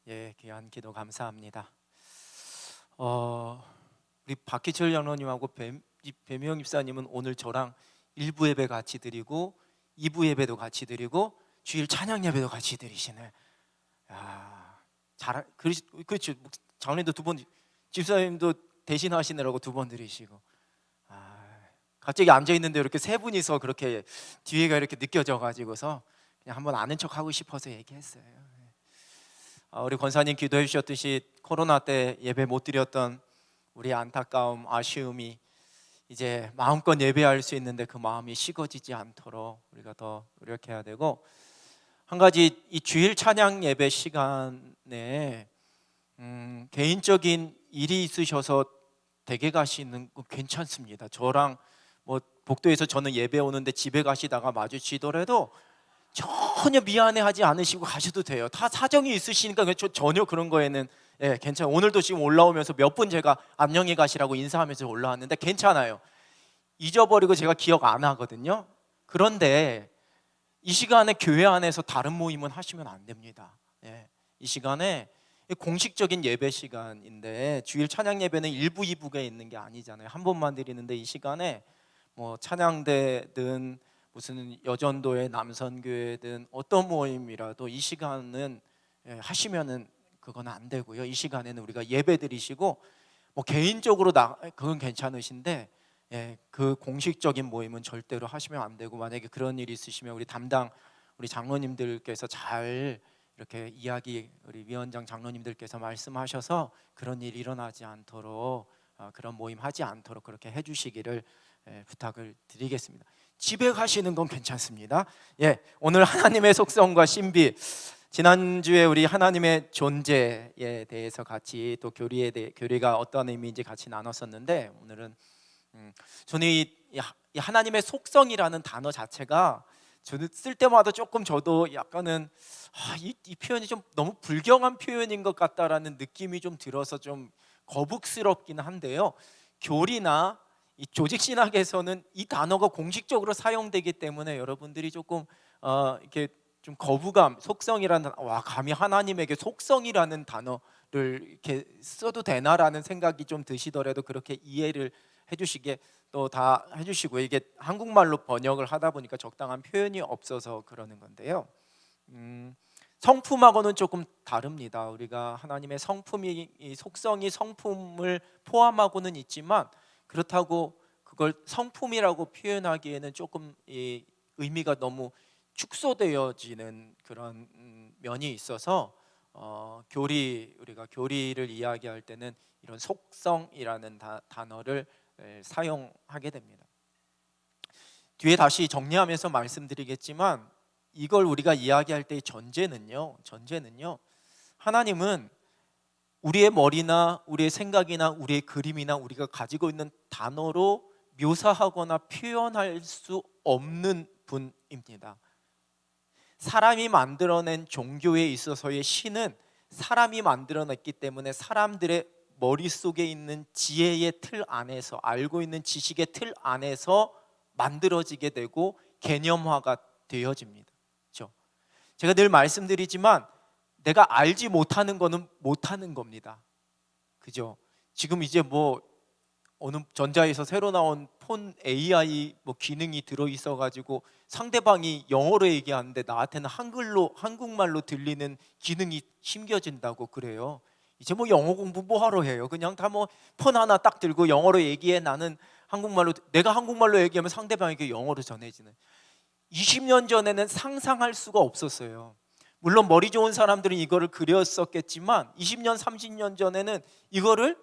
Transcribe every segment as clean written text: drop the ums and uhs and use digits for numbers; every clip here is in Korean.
귀한 기도 감사합니다. 우리 박희철 장로님하고 배명 입사님은 오늘 저랑 1부 예배 같이 드리고 2부 예배도 같이 드리고 주일 찬양 예배도 같이 드리시네. 그렇죠. 장로님도 2번, 집사님도 대신하시느라고 2번 드리시고. 갑자기 앉아 있는데 이렇게 3분이서 그렇게 뒤에가 이렇게 느껴져 가지고서 그냥 한번 아는 척 하고 싶어서 얘기했어요. 우리 권사님 기도해 주셨듯이 코로나 때 예배 못 드렸던 우리 안타까움, 아쉬움이 이제 마음껏 예배할 수 있는데 그 마음이 식어지지 않도록 우리가 더 노력해야 되고, 한 가지 이 주일 찬양 예배 시간에 개인적인 일이 있으셔서 댁에 가시는 거 괜찮습니다. 저랑 복도에서 저는 예배 오는데 집에 가시다가 마주치더라도 전혀 미안해하지 않으시고 가셔도 돼요. 다 사정이 있으시니까 전혀 그런 거에는 괜찮아요. 오늘도 지금 올라오면서 몇 분 제가 안녕히 가시라고 인사하면서 올라왔는데 괜찮아요. 잊어버리고 제가 기억 안 하거든요. 그런데 이 시간에 교회 안에서 다른 모임은 하시면 안 됩니다. 이 시간에 공식적인 예배 시간인데 주일 찬양 예배는 1부, 2부가 있는 게 아니잖아요. 한 번만 드리는데 이 시간에 찬양대든 무슨 여전도의 남선교회든 어떤 모임이라도 이 시간은 하시면은 그건 안 되고요. 이 시간에는 우리가 예배 드리시고 개인적으로 그건 괜찮으신데 그 공식적인 모임은 절대로 하시면 안 되고, 만약에 그런 일이 있으시면 우리 장로님들께서 잘 이렇게 우리 위원장 장로님들께서 말씀하셔서 그런 일이 일어나지 않도록, 그런 모임 하지 않도록 그렇게 해주시기를 부탁을 드리겠습니다. 집에 가시는 건 괜찮습니다. 오늘 하나님의 속성과 신비, 지난주에 우리 하나님의 존재에 대해서 같이 또 교리가 어떤 의미인지 같이 나눴었는데, 오늘은 저는 이 하나님의 속성이라는 단어 자체가 저는 쓸 때마다 조금 저도 약간은 이 표현이 좀 너무 불경한 표현인 것 같다라는 느낌이 좀 들어서 좀 거북스럽긴 한데요. 교리나 이 조직신학에서는 이 단어가 공식적으로 사용되기 때문에 여러분들이 조금 이렇게 좀 거부감, 속성이라는, 감히 하나님에게 속성이라는 단어를 이렇게 써도 되나라는 생각이 좀 드시더라도 그렇게 이해를 해주시게 또 다 해주시고, 이게 한국말로 번역을 하다 보니까 적당한 표현이 없어서 그러는 건데요. 성품하고는 조금 다릅니다. 우리가 하나님의 이 속성이 성품을 포함하고는 있지만, 그렇다고 그걸 성품이라고 표현하기에는 조금 이 의미가 너무 축소되어지는 그런 면이 있어서 우리가 교리를 이야기할 때는 이런 속성이라는 단어를 사용하게 됩니다. 뒤에 다시 정리하면서 말씀드리겠지만, 이걸 우리가 이야기할 때의 전제는요, 하나님은 우리의 머리나 우리의 생각이나 우리의 그림이나 우리가 가지고 있는 단어로 묘사하거나 표현할 수 없는 분입니다. 사람이 만들어낸 종교에 있어서의 신은 사람이 만들어냈기 때문에 사람들의 머릿속에 있는 지혜의 틀 안에서, 알고 있는 지식의 틀 안에서 만들어지게 되고 개념화가 되어집니다. 그렇죠? 제가 늘 말씀드리지만 내가 알지 못하는 거는 못하는 겁니다. 그죠? 지금 이제 어느 전자에서 새로 나온 폰 AI 기능이 들어있어 가지고 상대방이 영어로 얘기하는데 나한테는 한국말로 들리는 기능이 심겨진다고 그래요. 이제 영어 공부 하러 해요? 그냥 다 폰 하나 딱 들고 영어로 얘기해. 나는 내가 한국말로 얘기하면 상대방에게 영어로 전해지는. 20년 전에는 상상할 수가 없었어요. 물론 머리 좋은 사람들은 이거를 그렸었겠지만 20년, 30년 전에는 이거를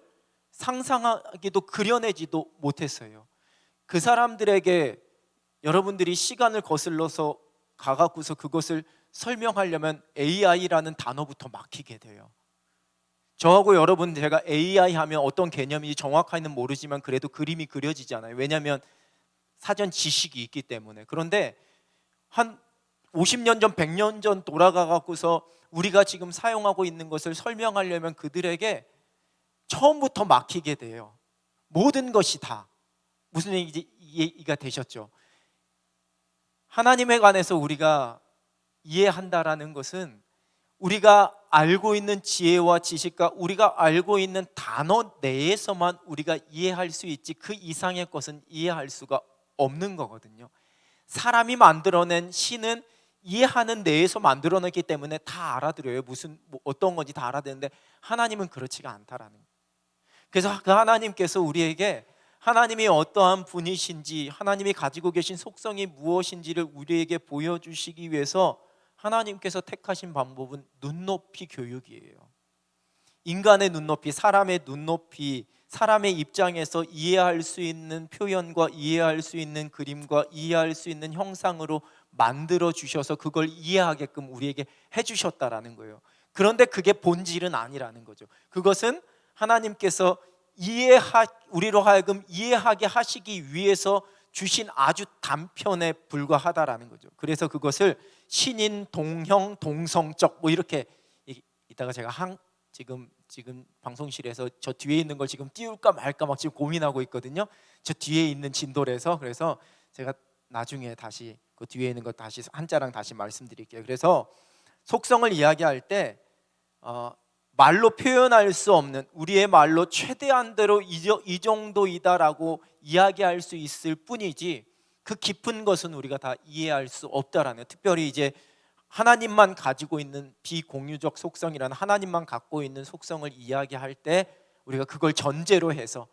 상상하기도 그려내지도 못했어요. 그 사람들에게 여러분들이 시간을 거슬러서 가갖고서 그것을 설명하려면 AI라는 단어부터 막히게 돼요. 저하고 여러분, 제가 AI 하면 어떤 개념인지 정확하게는 모르지만 그래도 그림이 그려지잖아요. 왜냐하면 사전 지식이 있기 때문에. 그런데 한 50년 전, 100년 전 돌아가갖고서 우리가 지금 사용하고 있는 것을 설명하려면 그들에게 처음부터 막히게 돼요. 모든 것이 다. 무슨 얘기인지 이해가 되셨죠? 하나님에 관해서 우리가 이해한다라는 것은 우리가 알고 있는 지혜와 지식과 우리가 알고 있는 단어 내에서만 우리가 이해할 수 있지 그 이상의 것은 이해할 수가 없는 거거든요. 사람이 만들어낸 신은 이해하는 내에서 만들어냈기 때문에 다 알아들어요. 어떤 건지 다 알아듣는데 하나님은 그렇지가 않다라는 거예요. 그래서 그 하나님께서 우리에게 하나님이 어떠한 분이신지, 하나님이 가지고 계신 속성이 무엇인지를 우리에게 보여주시기 위해서 하나님께서 택하신 방법은 눈높이 교육이에요. 인간의 눈높이, 사람의 눈높이, 사람의 입장에서 이해할 수 있는 표현과 이해할 수 있는 그림과 이해할 수 있는 형상으로 만들어 주셔서 그걸 이해하게끔 우리에게 해주셨다라는 거예요. 그런데 그게 본질은 아니라는 거죠. 그것은 하나님께서 우리로 하여금 이해하게 하시기 위해서 주신 아주 단편에 불과하다라는 거죠. 그래서 그것을 신인, 동형, 동성적 이렇게 이따가 제가 지금 방송실에서 저 뒤에 있는 걸 지금 띄울까 말까 막 지금 고민하고 있거든요. 저 뒤에 있는 진도래서 그래서 제가 나중에 다시 그 뒤에 있는 거 다시 한자랑 다시 말씀드릴게요. 그래서 속성을 이야기할 때 말로 표현할 수 없는 우리의 말로 최대한대로 이 정도이다라고 이야기할 수 있을 뿐이지 그 깊은 것은 우리가 다 이해할 수 없다라는, 특별히 이제 하나님만 가지고 있는 비공유적 속성이라는 하나님만 갖고 있는 속성을 이야기할 때 우리가 그걸 전제로 해서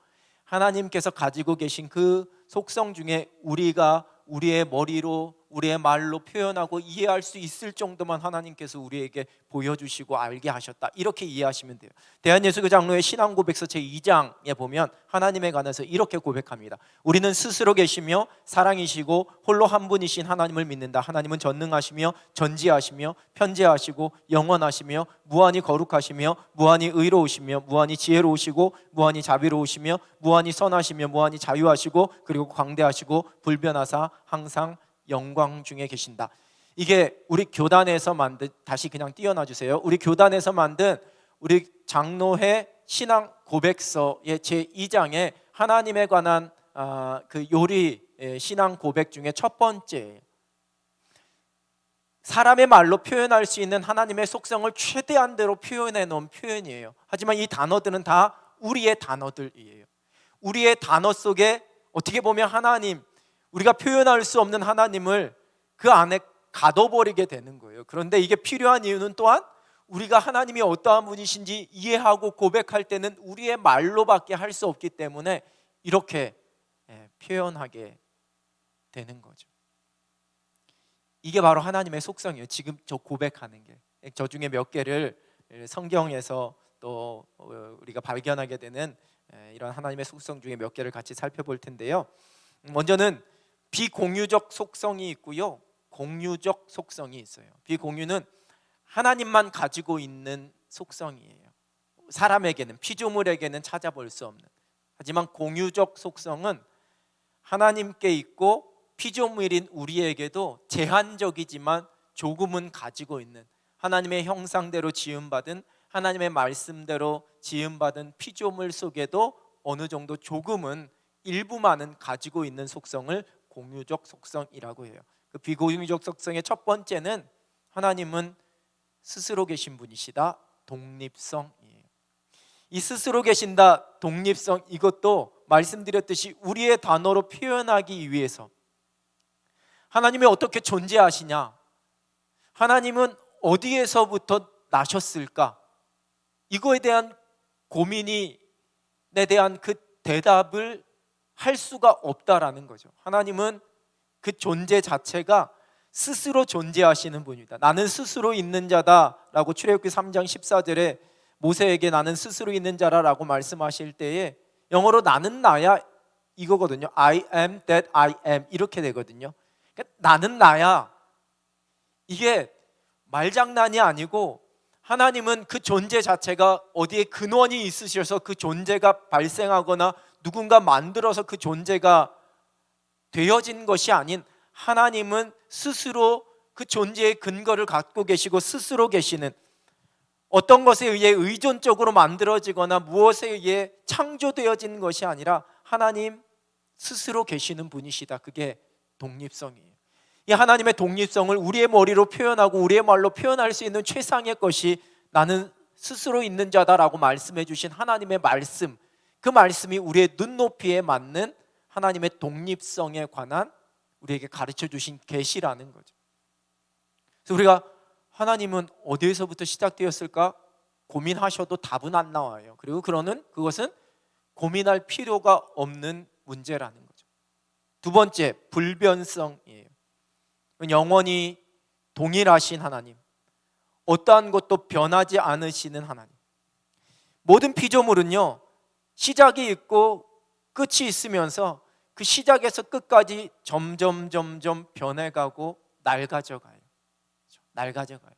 하나님께서 가지고 계신 그 속성 중에 우리가 우리의 머리로 우리의 말로 표현하고 이해할 수 있을 정도만 하나님께서 우리에게 보여주시고 알게 하셨다, 이렇게 이해하시면 돼요. 대한예수교 장로의 신앙고백서 제2장에 보면 하나님에 관해서 이렇게 고백합니다. 우리는 스스로 계시며 사랑이시고 홀로 한 분이신 하나님을 믿는다. 하나님은 전능하시며 전지하시며 편재하시고 영원하시며 무한히 거룩하시며 무한히 의로우시며 무한히 지혜로우시고 무한히 자비로우시며 무한히 선하시며 무한히 자유하시고 그리고 광대하시고 불변하사 항상 영광 중에 계신다. 이게 우리 교단에서 만든, 다시 그냥 띄워놔 주세요. 우리 교단에서 만든 우리 장로회 신앙 고백서의 제2장에 하나님에 관한 그 요리 신앙 고백 중에 첫 번째, 사람의 말로 표현할 수 있는 하나님의 속성을 최대한대로 표현해 놓은 표현이에요. 하지만 이 단어들은 다 우리의 단어들이에요. 우리의 단어 속에 어떻게 보면 하나님, 우리가 표현할 수 없는 하나님을 그 안에 가둬버리게 되는 거예요. 그런데 이게 필요한 이유는 또한 우리가 하나님이 어떠한 분이신지 이해하고 고백할 때는 우리의 말로밖에 할 수 없기 때문에 이렇게 표현하게 되는 거죠. 이게 바로 하나님의 속성이에요. 지금 저 고백하는 게, 저 중에 몇 개를 성경에서 또 우리가 발견하게 되는 이런 하나님의 속성 중에 몇 개를 같이 살펴볼 텐데요. 먼저는 비공유적 속성이 있고요, 공유적 속성이 있어요. 비공유는 하나님만 가지고 있는 속성이에요. 사람에게는, 피조물에게는 찾아볼 수 없는. 하지만 공유적 속성은 하나님께 있고 피조물인 우리에게도 제한적이지만 조금은 가지고 있는, 하나님의 형상대로 지음받은, 하나님의 말씀대로 지음받은 피조물 속에도 어느 정도 조금은, 일부만은 가지고 있는 속성을 공유적 속성이라고 해요. 그 비공유적 속성의 첫 번째는 하나님은 스스로 계신 분이시다, 독립성이에요. 이 스스로 계신다, 독립성, 이것도 말씀드렸듯이 우리의 단어로 표현하기 위해서 하나님이 어떻게 존재하시냐, 하나님은 어디에서부터 나셨을까, 이거에 대한 고민에 대한 그 대답을 할 수가 없다라는 거죠. 하나님은 그 존재 자체가 스스로 존재하시는 분이다. 나는 스스로 있는 자다라고 출애굽기 3장 14절에 모세에게 나는 스스로 있는 자라라고 말씀하실 때에 영어로 나는 나야 이거거든요. I am that I am 이렇게 되거든요. 그러니까 나는 나야, 이게 말장난이 아니고 하나님은 그 존재 자체가 어디에 근원이 있으셔서 그 존재가 발생하거나 누군가 만들어서 그 존재가 되어진 것이 아닌, 하나님은 스스로 그 존재의 근거를 갖고 계시고 스스로 계시는, 어떤 것에 의해 의존적으로 만들어지거나 무엇에 의해 창조되어진 것이 아니라 하나님 스스로 계시는 분이시다. 그게 독립성이에요. 이 하나님의 독립성을 우리의 머리로 표현하고 우리의 말로 표현할 수 있는 최상의 것이 나는 스스로 있는 자다라고 말씀해 주신 하나님의 말씀, 그 말씀이 우리의 눈높이에 맞는 하나님의 독립성에 관한 우리에게 가르쳐 주신 계시라는 거죠. 그래서 우리가 하나님은 어디에서부터 시작되었을까 고민하셔도 답은 안 나와요. 그리고 그것은 고민할 필요가 없는 문제라는 거죠. 두 번째, 불변성이에요. 영원히 동일하신 하나님, 어떠한 것도 변하지 않으시는 하나님. 모든 피조물은요, 시작이 있고 끝이 있으면서 그 시작에서 끝까지 점점 변해가고 낡아져가요. 낡아져가요.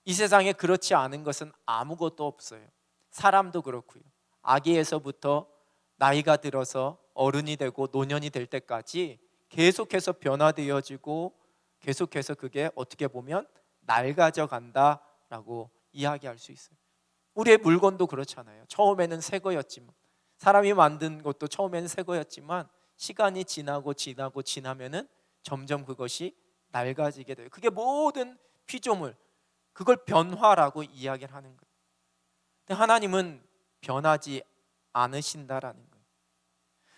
이 세상에 그렇지 않은 것은 아무것도 없어요. 사람도 그렇고요. 아기에서부터 나이가 들어서 어른이 되고 노년이 될 때까지 계속해서 변화되어지고 계속해서 그게 어떻게 보면 낡아져 간다라고 이야기할 수 있어요. 우리의 물건도 그렇잖아요. 처음에는 새 거였지만, 사람이 만든 것도 처음에는 새 거였지만 시간이 지나면은 점점 그것이 낡아지게 돼요. 그게 모든 피조물, 그걸 변화라고 이야기를 하는 거예요. 근데 하나님은 변하지 않으신다라는 거예요.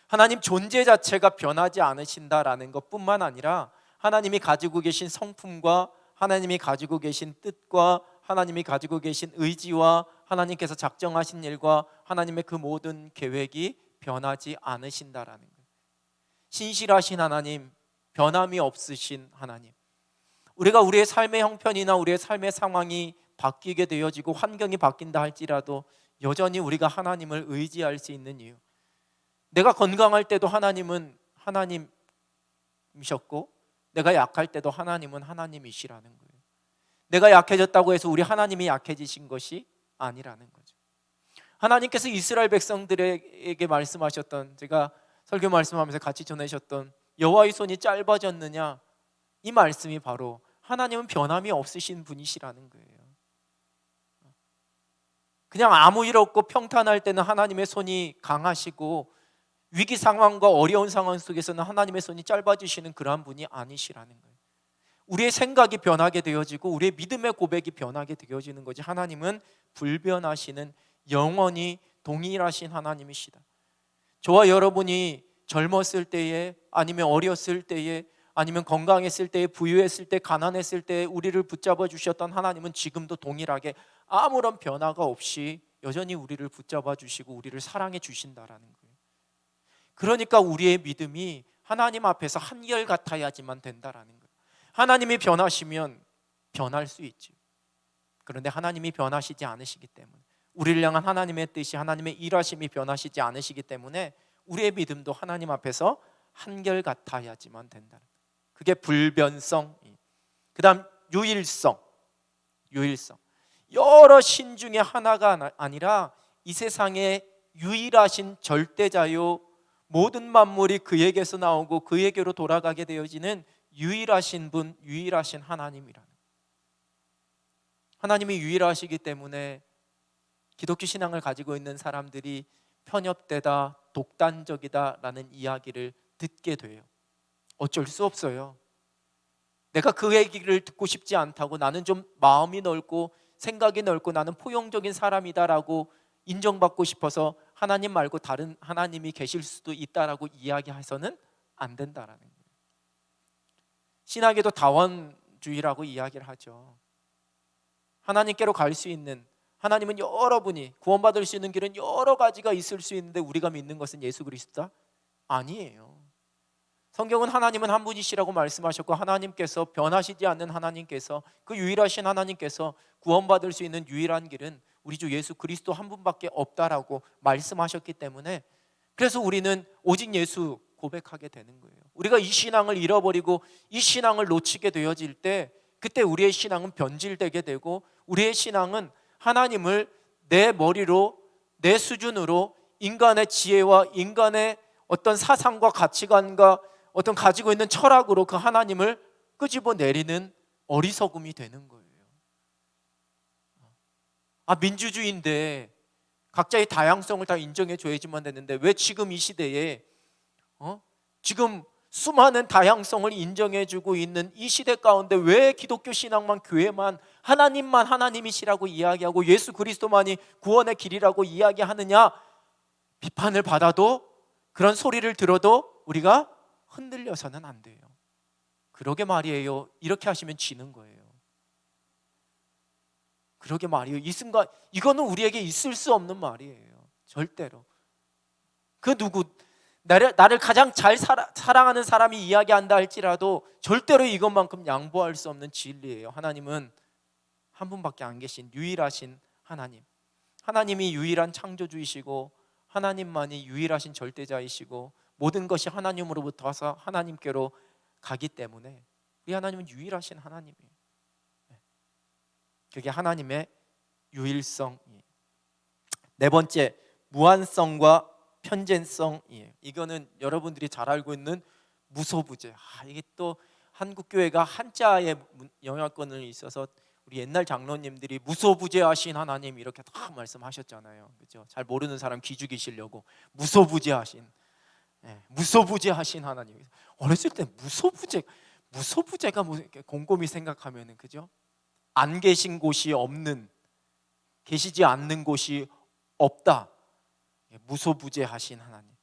하나님 존재 자체가 변하지 않으신다라는 것뿐만 아니라 하나님이 가지고 계신 성품과 하나님이 가지고 계신 뜻과 하나님이 가지고 계신 의지와 하나님께서 작정하신 일과 하나님의 그 모든 계획이 변하지 않으신다라는 거예요. 신실하신 하나님, 변함이 없으신 하나님. 우리가 우리의 삶의 형편이나 우리의 삶의 상황이 바뀌게 되어지고 환경이 바뀐다 할지라도 여전히 우리가 하나님을 의지할 수 있는 이유, 내가 건강할 때도 하나님은 하나님이셨고 내가 약할 때도 하나님은 하나님이시라는 거예요. 내가 약해졌다고 해서 우리 하나님이 약해지신 것이 아니라는 거죠. 하나님께서 이스라엘 백성들에게 말씀하셨던, 제가 설교 말씀하면서 같이 전하셨던 여호와의 손이 짧아졌느냐, 이 말씀이 바로 하나님은 변함이 없으신 분이시라는 거예요. 그냥 아무 일 없고 평탄할 때는 하나님의 손이 강하시고 위기 상황과 어려운 상황 속에서는 하나님의 손이 짧아지시는 그러한 분이 아니시라는 거예요. 우리의 생각이 변하게 되어지고 우리의 믿음의 고백이 변하게 되어지는 거지, 하나님은 불변하시는 영원히 동일하신 하나님이시다. 저와 여러분이 젊었을 때에, 아니면 어렸을 때에, 아니면 건강했을 때에, 부유했을 때, 가난했을 때에 우리를 붙잡아 주셨던 하나님은 지금도 동일하게 아무런 변화가 없이 여전히 우리를 붙잡아 주시고 우리를 사랑해 주신다라는 거예요. 그러니까 우리의 믿음이 하나님 앞에서 한결같아야지만 된다라는 거예요. 하나님이 변하시면 변할 수 있지. 그런데 하나님이 변하시지 않으시기 때문에, 우리를 향한 하나님의 뜻이, 하나님의 일하심이 변하시지 않으시기 때문에 우리의 믿음도 하나님 앞에서 한결같아야지만 된다. 그게 불변성. 그 다음 유일성. 여러 신 중에 하나가 아니라 이 세상에 유일하신 절대자요, 모든 만물이 그에게서 나오고 그에게로 돌아가게 되어지는 유일하신 분, 유일하신 하나님이라는, 하나님이 유일하시기 때문에 기독교 신앙을 가지고 있는 사람들이 편협되다, 독단적이다라는 이야기를 듣게 돼요. 어쩔 수 없어요. 내가 그 얘기를 듣고 싶지 않다고, 나는 좀 마음이 넓고 생각이 넓고 나는 포용적인 사람이다라고 인정받고 싶어서 하나님 말고 다른 하나님이 계실 수도 있다라고 이야기해서는 안 된다라는 거예요. 신학에도 다원주의라고 이야기를 하죠. 하나님께로 갈 수 있는, 하나님은 여러분이 구원받을 수 있는 길은 여러 가지가 있을 수 있는데 우리가 믿는 것은 예수 그리스도다? 아니에요. 성경은 하나님은 한 분이시라고 말씀하셨고, 하나님께서, 변하시지 않는 하나님께서, 그 유일하신 하나님께서 구원받을 수 있는 유일한 길은 우리 주 예수 그리스도 한 분밖에 없다라고 말씀하셨기 때문에, 그래서 우리는 오직 예수 고백하게 되는 거예요. 우리가 이 신앙을 잃어버리고 이 신앙을 놓치게 되어질 때, 그때 우리의 신앙은 변질되게 되고, 우리의 신앙은 하나님을 내 머리로, 내 수준으로, 인간의 지혜와 인간의 어떤 사상과 가치관과 어떤 가지고 있는 철학으로 그 하나님을 끄집어 내리는 어리석음이 되는 거예요. 민주주의인데 각자의 다양성을 다 인정해 줘야지만 되는데 왜 지금 이 시대에 지금 수많은 다양성을 인정해주고 있는 이 시대 가운데 왜 기독교 신앙만, 교회만 하나님만 하나님이시라고 이야기하고 예수 그리스도만이 구원의 길이라고 이야기하느냐? 비판을 받아도, 그런 소리를 들어도 우리가 흔들려서는 안 돼요. 그러게 말이에요. 이렇게 하시면 지는 거예요. 그러게 말이에요. 이 순간 이거는 우리에게 있을 수 없는 말이에요. 절대로. 그 누구, 나를 가장 잘 사랑하는 사람이 이야기한다 할지라도 절대로 이것만큼 양보할 수 없는 진리예요. 하나님은 한 분밖에 안 계신 유일하신 하나님, 하나님이 유일한 창조주이시고 하나님만이 유일하신 절대자이시고 모든 것이 하나님으로부터 와서 하나님께로 가기 때문에 우리 하나님은 유일하신 하나님이에요. 그게 하나님의 유일성이에요. 네 번째, 무한성과 편재성이에요. 이거는 여러분들이 잘 알고 있는 무소부재. 이게 또 한국교회가 한자의 영향권을 있어서 우리 옛날 장로님들이 무소부재하신 하나님 이렇게 다 말씀하셨잖아요. 그렇죠? 잘 모르는 사람 귀 죽이시려고 무소부재하신, 무소부재하신 하나님. 어렸을 때 무소부재가 뭐 이렇게 곰곰이 생각하면은, 그죠? 안 계신 곳이 없는, 계시지 않는 곳이 없다. 무소부재하신 하나님,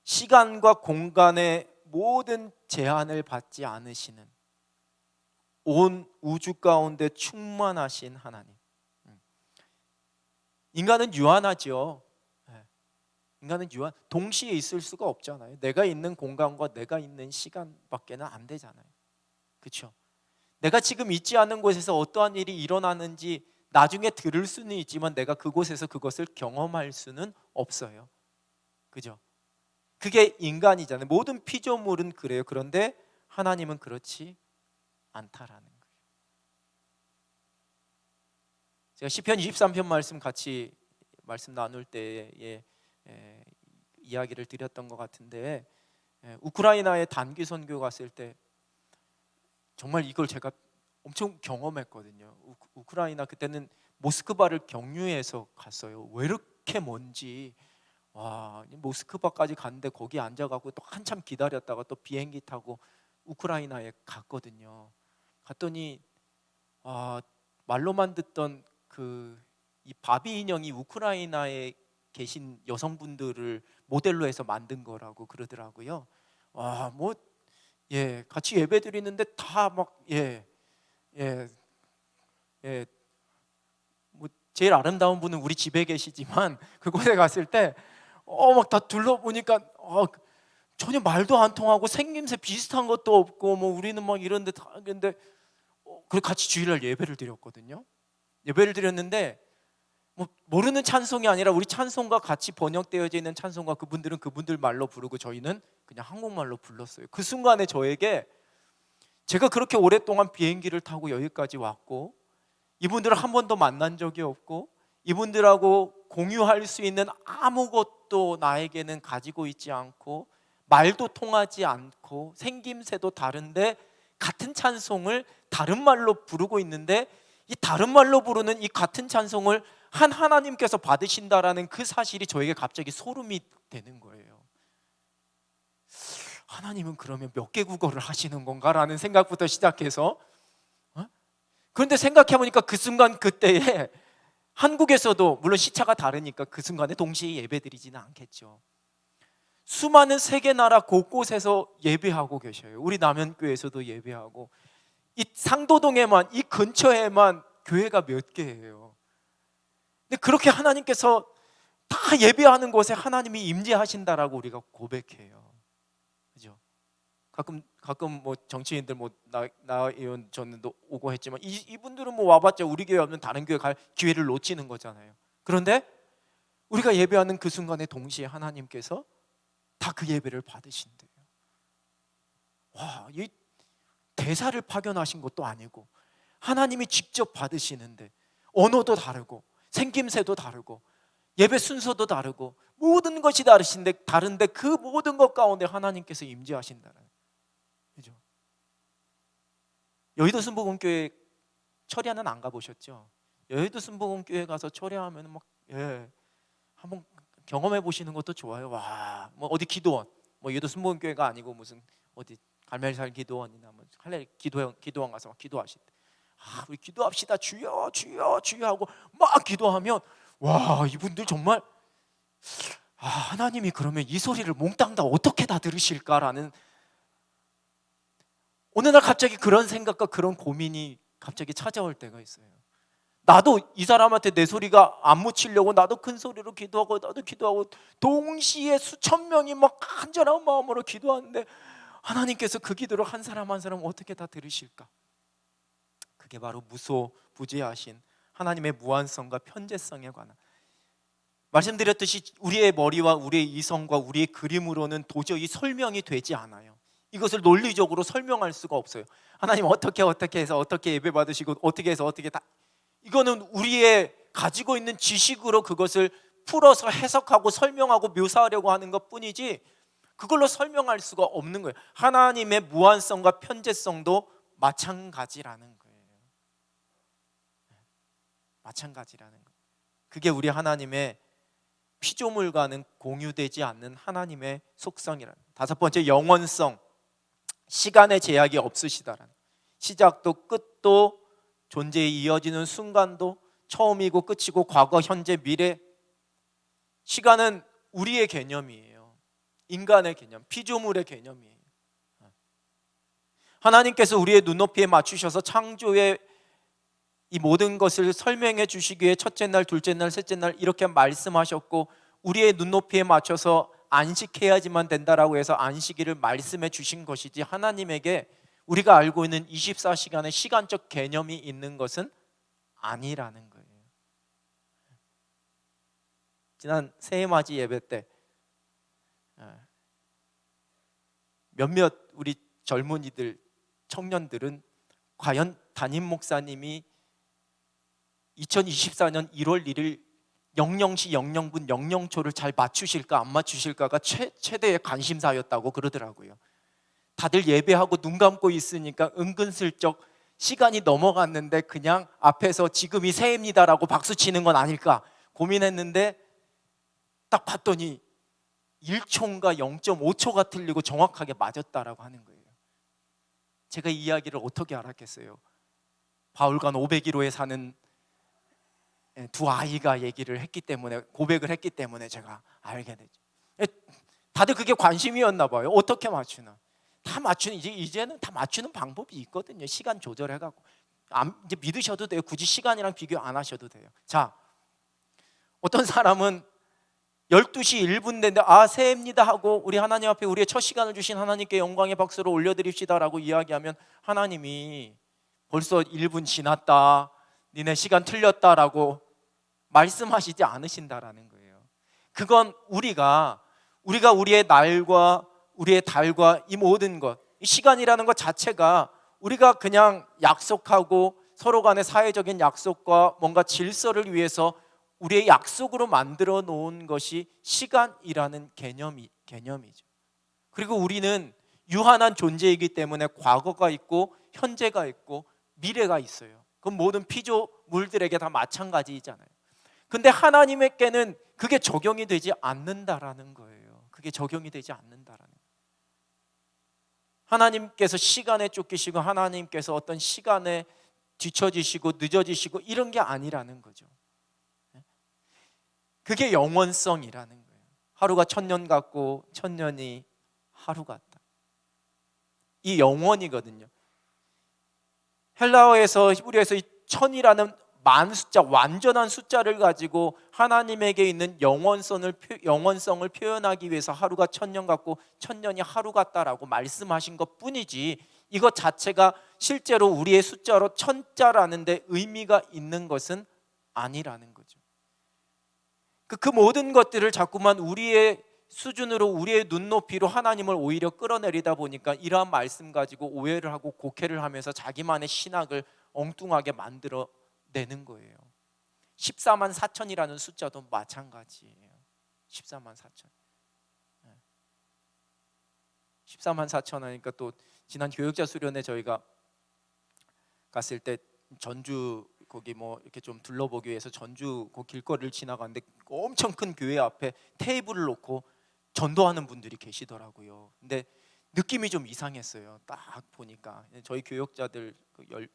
시간과 공간의 모든 제한을 받지 않으시는, 온 우주 가운데 충만하신 하나님. 인간은 유한하죠. 인간은 동시에 있을 수가 없잖아요. 내가 있는 공간과 내가 있는 시간밖에는 안 되잖아요. 그렇죠? 내가 지금 있지 않은 곳에서 어떠한 일이 일어나는지 나중에 들을 수는 있지만 내가 그곳에서 그것을 경험할 수는 없어요. 그죠? 그게 인간이잖아요. 모든 피조물은 그래요. 그런데 하나님은 그렇지 않다라는 거예요. 제가 시편 23편 말씀 같이 말씀 나눌 때에 이야기를 드렸던 것 같은데, 우크라이나에 단기 선교 갔을 때 정말 이걸 제가 엄청 경험했거든요. 우크라이나 그때는 모스크바를 경유해서 갔어요. 왜 이렇게 먼지, 모스크바까지 갔는데 거기 앉아가고 또 한참 기다렸다가 또 비행기 타고 우크라이나에 갔거든요. 갔더니 말로만 듣던 이 바비 인형이 우크라이나에 계신 여성분들을 모델로 해서 만든 거라고 그러더라고요. 같이 예배 드리는데 다 막 뭐 제일 아름다운 분은 우리 집에 계시지만 그곳에 갔을 때 막 다 둘러보니까 전혀 말도 안 통하고 생김새 비슷한 것도 없고 뭐 우리는 막 이런데 다 근데 그리고 같이 주일날 예배를 드렸거든요. 예배를 드렸는데 뭐 모르는 찬송이 아니라 우리 찬송과 같이 번역되어져 있는 찬송과 그분들은 그분들 말로 부르고 저희는 그냥 한국말로 불렀어요. 그 순간에 저에게, 제가 그렇게 오랫동안 비행기를 타고 여기까지 왔고 이분들을 한 번도 만난 적이 없고 이분들하고 공유할 수 있는 아무것도 나에게는 가지고 있지 않고 말도 통하지 않고 생김새도 다른데 같은 찬송을 다른 말로 부르고 있는데 이 다른 말로 부르는 이 같은 찬송을 한 하나님께서 받으신다라는 그 사실이 저에게 갑자기 소름이 되는 거예요. 하나님은 그러면 몇 개 국어를 하시는 건가라는 생각부터 시작해서, 그런데 생각해보니까 그 순간 그때에 한국에서도 물론 시차가 다르니까 그 순간에 동시에 예배드리지는 않겠죠. 수많은 세계 나라 곳곳에서 예배하고 계셔요. 우리 남현교회에서도 예배하고, 이 상도동에만, 이 근처에만 교회가 몇 개예요. 근데 그렇게 하나님께서 다 예배하는 곳에 하나님이 임재하신다라고 우리가 고백해요. 그죠? 가끔 뭐 정치인들 나 의원 저는 오고 했지만 이분들은 뭐 와봤자 우리 교회 없는 다른 교회 갈 기회를 놓치는 거잖아요. 그런데 우리가 예배하는 그 순간에 동시에 하나님께서 다 그 예배를 받으신대요. 이 대사를 파견하신 것도 아니고 하나님이 직접 받으시는데 언어도 다르고 생김새도 다르고 예배 순서도 다르고 모든 것이 다른데 그 모든 것 가운데 하나님께서 임재하신다는, 그죠? 여의도 순복음교회 철야는 안 가보셨죠? 여의도 순복음교회 가서 철야하면 한번 경험해 보시는 것도 좋아요. 뭐 어디 기도원 뭐 얘도 순복음교회가 아니고 무슨 어디 갈멜살 기도원이나 뭐 할례 기도원 가서 막 기도하실 때, 우리 기도합시다 주여 주여 주여 하고 막 기도하면, 와, 이분들 정말 하나님이 그러면 이 소리를 몽땅 다 어떻게 다 들으실까라는, 어느 날 갑자기 그런 생각과 그런 고민이 갑자기 찾아올 때가 있어요. 나도 이 사람한테 내 소리가 안 묻히려고 나도 큰 소리로 기도하고 나도 기도하고 동시에 수천 명이 막 간절한 마음으로 기도하는데, 하나님께서 그 기도를 한 사람 한 사람 어떻게 다 들으실까? 그게 바로 무소부재하신 하나님의 무한성과 편재성에 관한, 말씀드렸듯이 우리의 머리와 우리의 이성과 우리의 그림으로는 도저히 설명이 되지 않아요. 이것을 논리적으로 설명할 수가 없어요. 하나님 어떻게 해서 어떻게 예배 받으시고 어떻게 해서 어떻게 다, 이거는 우리의 가지고 있는 지식으로 그것을 풀어서 해석하고 설명하고 묘사하려고 하는 것 뿐이지 그걸로 설명할 수가 없는 거예요. 하나님의 무한성과 편재성도 마찬가지라는 거예요. 마찬가지라는 거예요. 그게 우리 하나님의 피조물과는 공유되지 않는 하나님의 속성이라는. 다섯 번째, 영원성. 시간의 제약이 없으시다라는. 시작도 끝도 존재에 이어지는 순간도 처음이고 끝이고 과거, 현재, 미래. 시간은 우리의 개념이에요. 인간의 개념, 피조물의 개념이에요. 하나님께서 우리의 눈높이에 맞추셔서 창조의 이 모든 것을 설명해 주시기에 첫째 날, 둘째 날, 셋째 날 이렇게 말씀하셨고, 우리의 눈높이에 맞춰서 안식해야지만 된다라고 해서 안식일을 말씀해 주신 것이지, 하나님에게 우리가 알고 있는 24시간의 시간적 개념이 있는 것은 아니라는 거예요. 지난 새해맞이 예배 때 몇몇 우리 젊은이들, 청년들은 과연 담임 목사님이 2024년 1월 1일 00시 00분 00초를 잘 맞추실까 안 맞추실까가 최대의 관심사였다고 그러더라고요. 다들 예배하고 눈 감고 있으니까 은근슬쩍 시간이 넘어갔는데 그냥 앞에서 지금이 새해입니다라고 박수 치는 건 아닐까 고민했는데, 딱 봤더니 1초인가 0.5초가 틀리고 정확하게 맞았다라고 하는 거예요. 제가 이 이야기를 어떻게 알았겠어요? 바울간 501호에 사는 두 아이가 얘기를 했기 때문에, 고백을 했기 때문에 제가 알게 되죠. 다들 그게 관심이었나 봐요. 어떻게 맞추나. 다 맞추는, 이제는 다 맞추는 방법이 있거든요. 시간 조절해갖고. 이제 믿으셔도 돼요. 굳이 시간이랑 비교 안 하셔도 돼요. 자, 어떤 사람은 12시 1분 됐는데 새해입니다 하고 우리 하나님 앞에 우리의 첫 시간을 주신 하나님께 영광의 박수를 올려드립시다 라고 이야기하면, 하나님이 벌써 1분 지났다, 니네 시간 틀렸다라고 말씀하시지 않으신다라는 거예요. 그건 우리가 우리의 날과 우리의 달과 이 모든 것, 이 시간이라는 것 자체가 우리가 그냥 약속하고 서로 간의 사회적인 약속과 뭔가 질서를 위해서 우리의 약속으로 만들어 놓은 것이 시간이라는 개념이죠. 그리고 우리는 유한한 존재이기 때문에 과거가 있고 현재가 있고 미래가 있어요. 그건 모든 피조물들에게 다 마찬가지잖아요. 근데 하나님에게는 그게 적용이 되지 않는다라는 거예요. 그게 적용이 되지 않는다라는 거예요. 하나님께서 시간에 쫓기시고 하나님께서 어떤 시간에 뒤처지시고 늦어지시고 이런 게 아니라는 거죠. 그게 영원성이라는 거예요. 하루가 1000년 같고 1000년이 하루 같다. 이 영원이거든요. 헬라어에서, 히브리어에서 이 1000이라는 만 숫자, 완전한 숫자를 가지고 하나님에게 있는 영원성을 표현하기 위해서 하루가 1000년 같고 1000년이 하루 같다라고 말씀하신 것 뿐이지, 이것 자체가 실제로 우리의 숫자로 1000자라는 데 의미가 있는 것은 아니라는 거죠. 그 모든 것들을 자꾸만 우리의 수준으로, 우리의 눈높이로 하나님을 오히려 끌어내리다 보니까 이러한 말씀 가지고 오해를 하고 곡해를 하면서 자기만의 신학을 엉뚱하게 만들어 내는 거예요. 14만 4천이라는 숫자도 마찬가지예요. 14만 4천. 14만 4천 하니까 또 지난 교역자 수련회 저희가 갔을 때 전주 거기 뭐 이렇게 좀 둘러보기 위해서 전주 그 길거리를 지나가는데 엄청 큰 교회 앞에 테이블을 놓고 전도하는 분들이 계시더라고요. 근데 느낌이 좀 이상했어요. 딱 보니까 저희 교역자들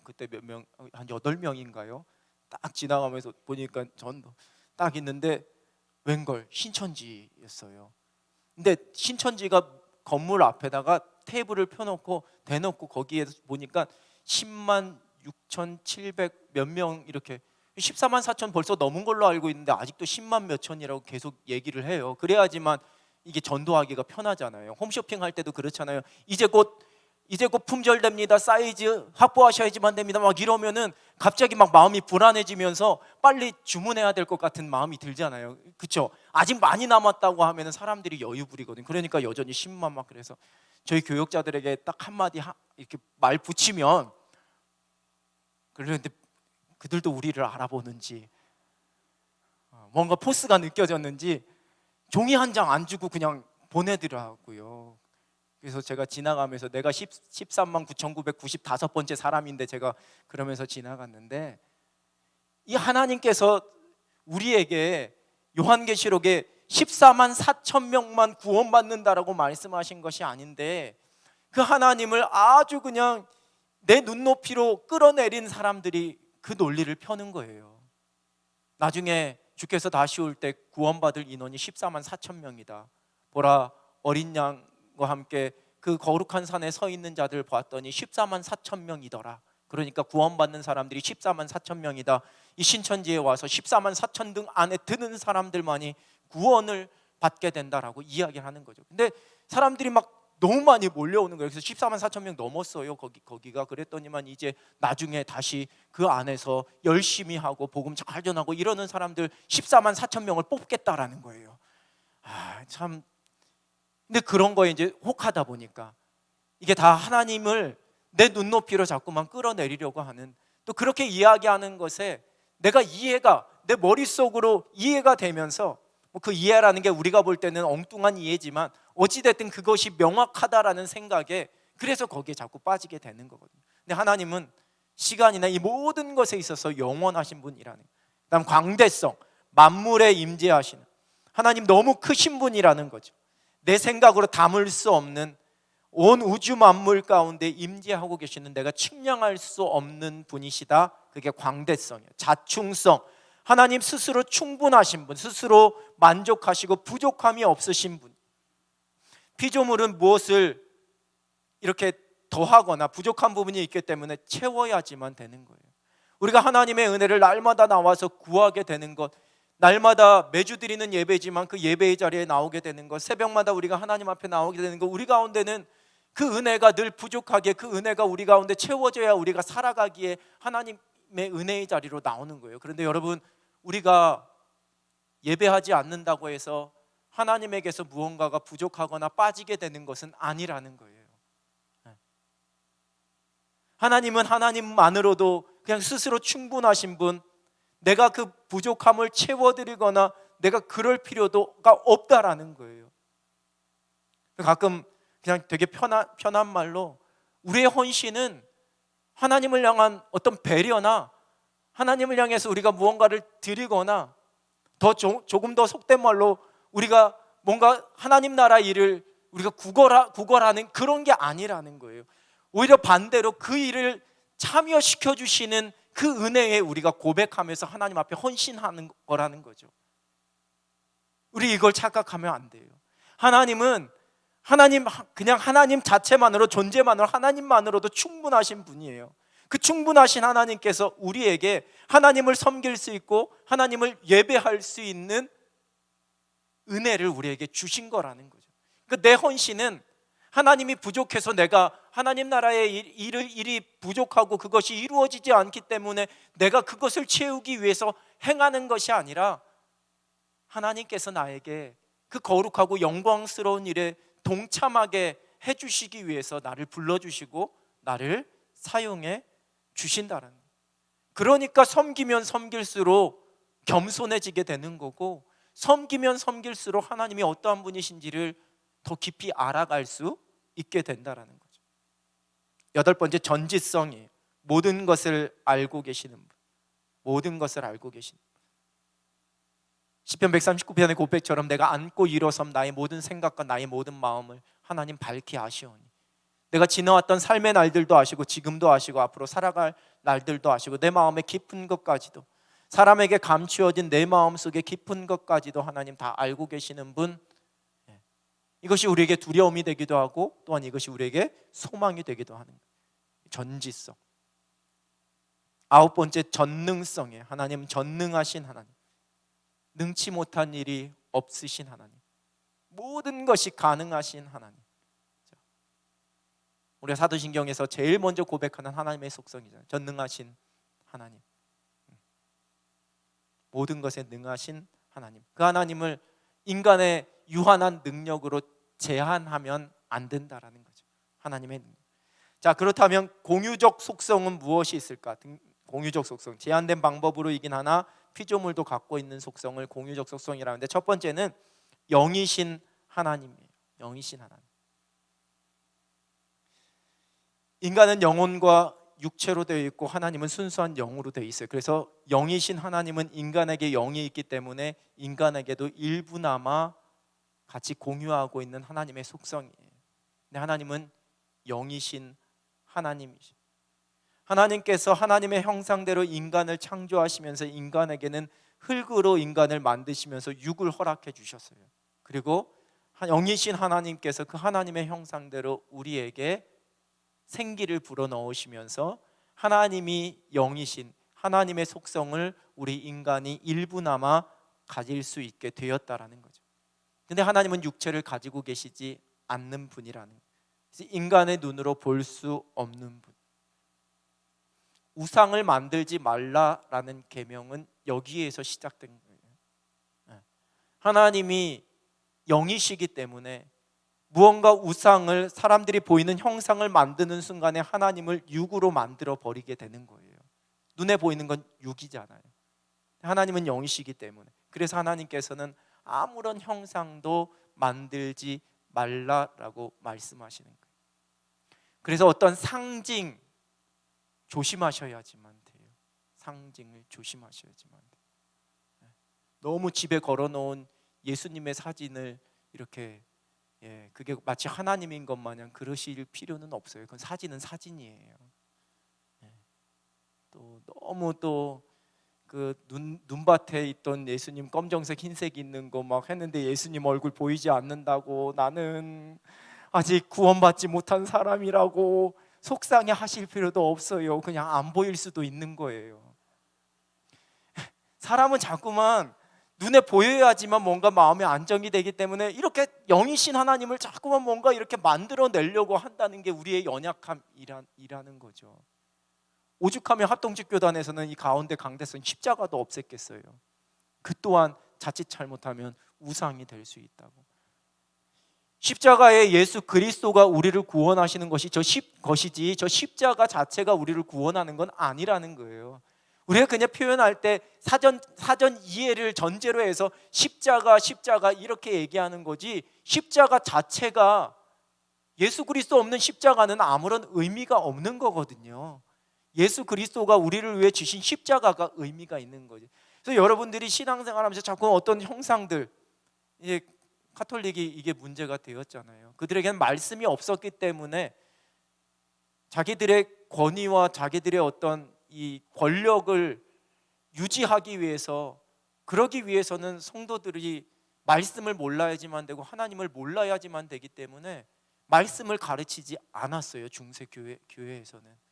그때 몇 명, 한 8명인가요? 딱 지나가면서 보니까 전도 딱 있는데 웬걸 신천지였어요. 근데 신천지가 건물 앞에다가 테이블을 펴놓고 대놓고 거기에 보니까 10만 6,700 몇 명 이렇게 14만 4천 벌써 넘은 걸로 알고 있는데 아직도 10만 몇 천이라고 계속 얘기를 해요. 그래야지만 이게 전도하기가 편하잖아요. 홈쇼핑 할 때도 그렇잖아요. 이제 곧 품절됩니다. 사이즈 확보하셔야지만 됩니다. 막 이러면은 갑자기 막 마음이 불안해지면서 빨리 주문해야 될 것 같은 마음이 들잖아요. 그렇죠? 아직 많이 남았다고 하면은 사람들이 여유 부리거든요. 그러니까 여전히 10만 막 그래서 저희 교역자들에게 딱 한마디 이렇게 말 붙이면 그런데 그들도 우리를 알아보는지 뭔가 포스가 느껴졌는지 종이 한 장 안 주고 그냥 보내더라고요. 그래서 제가 지나가면서 내가 13만 9,995번째 사람인데 제가 그러면서 지나갔는데 이 하나님께서 우리에게 요한계시록에 14만 4천 명만 구원받는다라고 말씀하신 것이 아닌데 그 하나님을 아주 그냥 내 눈높이로 끌어내린 사람들이 그 논리를 펴는 거예요. 나중에 주께서 다시 올 때 구원받을 인원이 14만 4천 명이다. 보라 어린 양과 함께 그 거룩한 산에 서 있는 자들 봤더니 14만 4천 명이더라. 그러니까 구원받는 사람들이 14만 4천 명이다. 이 신천지에 와서 14만 4천 등 안에 드는 사람들만이 구원을 받게 된다라고 이야기를 하는 거죠. 근데 사람들이 막 너무 많이 몰려오는 거예요. 그래서 14만 4천 명 넘었어요. 거기가 그랬더니만 이제 나중에 다시 그 안에서 열심히 하고 복음 잘 전하고 이러는 사람들 14만 4천 명을 뽑겠다라는 거예요. 참. 근데 그런 거에 이제 혹하다 보니까 이게 다 하나님을 내 눈높이로 자꾸만 끌어내리려고 하는, 또 그렇게 이야기하는 것에 내가 이해가 내 머릿속으로 이해가 되면서 그 이해라는 게 우리가 볼 때는 엉뚱한 이해지만 어찌됐든 그것이 명확하다라는 생각에 그래서 거기에 자꾸 빠지게 되는 거거든요. 근데 하나님은 시간이나 이 모든 것에 있어서 영원하신 분이라는, 그다음 광대성, 만물에 임재하시는 하나님, 너무 크신 분이라는 거죠. 내 생각으로 담을 수 없는 온 우주 만물 가운데 임재하고 계시는 내가 측량할 수 없는 분이시다. 그게 광대성이에요. 자충성, 하나님 스스로 충분하신 분, 스스로 만족하시고 부족함이 없으신 분. 피조물은 무엇을 이렇게 더하거나 부족한 부분이 있기 때문에 채워야지만 되는 거예요. 우리가 하나님의 은혜를 날마다 나와서 구하게 되는 것, 날마다 매주 드리는 예배지만 그 예배의 자리에 나오게 되는 것, 새벽마다 우리가 하나님 앞에 나오게 되는 것, 우리 가운데는 그 은혜가 늘 부족하게 그 은혜가 우리 가운데 채워져야 우리가 살아가기에 하나님의 은혜의 자리로 나오는 거예요. 그런데 여러분, 우리가 예배하지 않는다고 해서 하나님에게서 무언가가 부족하거나 빠지게 되는 것은 아니라는 거예요. 하나님은 하나님만으로도 그냥 스스로 충분하신 분, 내가 그 부족함을 채워드리거나 내가 그럴 필요가 없다라는 거예요. 가끔 그냥 되게 편한 말로 우리의 헌신은 하나님을 향한 어떤 배려나 하나님을 향해서 우리가 무언가를 드리거나 조금 더 속된 말로 우리가 뭔가 하나님 나라 일을 우리가 구걸하는 그런 게 아니라는 거예요. 오히려 반대로 그 일을 참여시켜 주시는 그 은혜에 우리가 고백하면서 하나님 앞에 헌신하는 거라는 거죠. 우리 이걸 착각하면 안 돼요. 하나님은 그냥 하나님 자체만으로, 존재만으로, 하나님만으로도 충분하신 분이에요. 그 충분하신 하나님께서 우리에게 하나님을 섬길 수 있고 하나님을 예배할 수 있는 은혜를 우리에게 주신 거라는 거죠. 그러니까 내 헌신은 하나님이 부족해서 내가 하나님 나라의 일이 부족하고 그것이 이루어지지 않기 때문에 내가 그것을 채우기 위해서 행하는 것이 아니라 하나님께서 나에게 그 거룩하고 영광스러운 일에 동참하게 해주시기 위해서 나를 불러주시고 나를 사용해 주신다는 거예요. 그러니까 섬기면 섬길수록 겸손해지게 되는 거고, 섬기면 섬길수록 하나님이 어떠한 분이신지를 더 깊이 알아갈 수 있게 된다는 거죠. 8번째, 전지성이에요. 모든 것을 알고 계시는 분, 모든 것을 알고 계시는 분. 시편 139편의 고백처럼 내가 안고 일어섬 나의 모든 생각과 나의 모든 마음을 하나님 밝히 아시오니, 내가 지나왔던 삶의 날들도 아시고 지금도 아시고 앞으로 살아갈 날들도 아시고 내 마음의 깊은 것까지도, 사람에게 감추어진 내 마음속의 깊은 것까지도 하나님 다 알고 계시는 분. 이것이 우리에게 두려움이 되기도 하고 또한 이것이 우리에게 소망이 되기도 하는 전지성. 아홉 번째, 전능성에 하나님은 전능하신 하나님, 능치 못한 일이 없으신 하나님, 모든 것이 가능하신 하나님. 우리가 사도신경에서 제일 먼저 고백하는 하나님의 속성이잖아요. 전능하신 하나님, 모든 것에 능하신 하나님. 그 하나님을 인간의 유한한 능력으로 제한하면 안 된다라는 거죠. 하나님의 능력. 자, 그렇다면 공유적 속성은 무엇이 있을까? 공유적 속성, 제한된 방법으로 이긴 하나 피조물도 갖고 있는 속성을 공유적 속성이라고 하는데, 첫 번째는 영이신 하나님이에요. 영이신 하나님. 인간은 영혼과 육체로 되어 있고 하나님은 순수한 영으로 되어 있어요. 그래서 영이신 하나님은 인간에게 영이 있기 때문에 인간에게도 일부나마 같이 공유하고 있는 하나님의 속성이에요. 근데 하나님은 영이신 하나님이시죠. 하나님께서 하나님의 형상대로 인간을 창조하시면서 인간에게는 흙으로 인간을 만드시면서 육을 허락해 주셨어요. 그리고 영이신 하나님께서 그 하나님의 형상대로 우리에게 생기를 불어넣으시면서 하나님이 영이신 하나님의 속성을 우리 인간이 일부나마 가질 수 있게 되었다라는 거죠. 근데 하나님은 육체를 가지고 계시지 않는 분이라는 거예요. 인간의 눈으로 볼 수 없는 분. 우상을 만들지 말라라는 계명은 여기에서 시작된 거예요. 하나님이 영이시기 때문에 무언가 우상을, 사람들이 보이는 형상을 만드는 순간에 하나님을 육으로 만들어 버리게 되는 거예요. 눈에 보이는 건 육이잖아요. 하나님은 영이시기 때문에. 그래서 하나님께서는 아무런 형상도 만들지 말라라고 말씀하시는 거예요. 그래서 어떤 상징 조심하셔야지만 돼요. 상징을 조심하셔야지만 돼요. 너무 집에 걸어놓은 예수님의 사진을 이렇게, 그게 마치 하나님인 것 마냥 그러실 필요는 없어요. 그건 사진은 사진이에요. 또 너무 또 그 눈밭에 있던 예수님 검정색 흰색 있는 거 막 했는데 예수님 얼굴 보이지 않는다고 나는 아직 구원받지 못한 사람이라고 속상해 하실 필요도 없어요. 그냥 안 보일 수도 있는 거예요. 사람은 자꾸만 눈에 보여야지만 뭔가 마음의 안정이 되기 때문에 이렇게 영이신 하나님을 자꾸만 뭔가 이렇게 만들어내려고 한다는 게 우리의 연약함이라는 거죠. 오죽하면 합동집교단에서는 이 가운데 강대성 십자가도 없앴겠어요. 그 또한 자칫 잘못하면 우상이 될 수 있다고. 십자가에 예수 그리스도가 우리를 구원하시는 것이 것이지 저 십자가 자체가 우리를 구원하는 건 아니라는 거예요. 우리가 그냥 표현할 때 사전 이해를 전제로 해서 십자가 이렇게 얘기하는 거지, 십자가 자체가, 예수 그리스도 없는 십자가는 아무런 의미가 없는 거거든요. 예수 그리스도가 우리를 위해 주신 십자가가 의미가 있는 거죠. 그래서 여러분들이 신앙생활하면서 자꾸 어떤 형상들, 이제 카톨릭이 이게 문제가 되었잖아요. 그들에게는 말씀이 없었기 때문에 자기들의 권위와 자기들의 어떤 이 권력을 유지하기 위해서, 그러기 위해서는 성도들이 말씀을 몰라야지만 되고 하나님을 몰라야지만 되기 때문에 말씀을 가르치지 않았어요. 중세 교회에서는.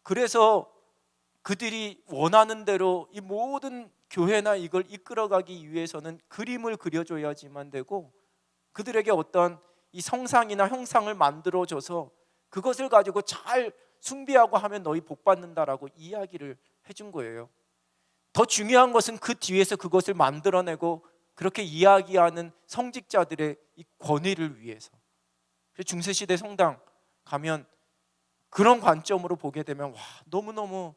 그래서 그들이 원하는 대로 이 모든 교회나 이걸 이끌어가기 위해서는 그림을 그려줘야지만 되고, 그들에게 어떤 이 성상이나 형상을 만들어줘서 그것을 가지고 잘 숭배하고 하면 너희 복 받는다라고 이야기를 해준 거예요. 더 중요한 것은 그 뒤에서 그것을 만들어내고 그렇게 이야기하는 성직자들의 이 권위를 위해서. 중세시대 성당 가면 그런 관점으로 보게 되면 너무너무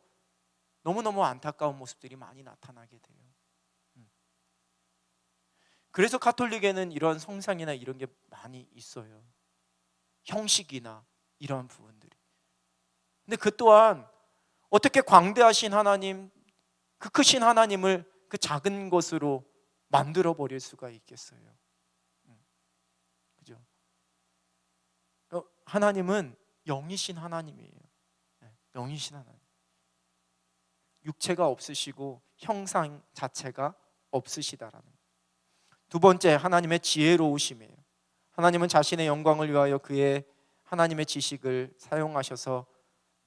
안타까운 모습들이 많이 나타나게 돼요. 그래서 가톨릭에는 이런 성상이나 이런 게 많이 있어요. 형식이나 이런 부분들이. 근데 그 또한 어떻게 광대하신 하나님, 그 크신 하나님을 그 작은 것으로 만들어 버릴 수가 있겠어요? 그죠? 하나님은 영이신 하나님이에요. 영이신 하나님. 육체가 없으시고 형상 자체가 없으시다라는. 두 번째, 하나님의 지혜로우심이에요. 하나님은 자신의 영광을 위하여 그의 하나님의 지식을 사용하셔서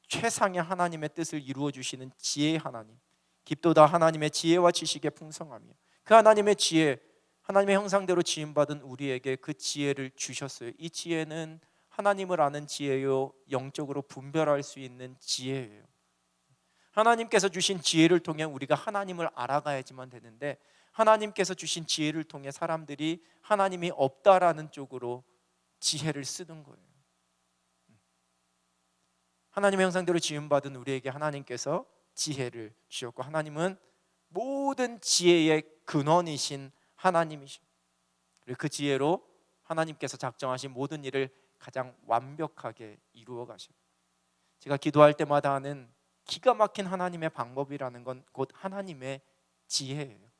최상의 하나님의 뜻을 이루어 주시는 지혜의 하나님. 깊도다 하나님의 지혜와 지식의 풍성함이에요. 그 하나님의 지혜, 하나님의 형상대로 지음받은 우리에게 그 지혜를 주셨어요. 이 지혜는 하나님을 아는 지혜요, 영적으로 분별할 수 있는 지혜예요. 하나님께서 주신 지혜를 통해 우리가 하나님을 알아가야지만 되는데, 하나님께서 주신 지혜를 통해 사람들이 하나님이 없다라는 쪽으로 지혜를 쓰는 거예요. 하나님의 형상대로 지음받은 우리에게 하나님께서 지혜를 주셨고, 하나님은 모든 지혜의 근원이신 하나님이십니다. 그리고 그 지혜로 하나님께서 작정하신 모든 일을 가장 완벽하게 이루어 가십니다. 제가 기도할 때마다 하는 기가 막힌 하나님의 방법이라는 건 곧 하나님의 지혜예요.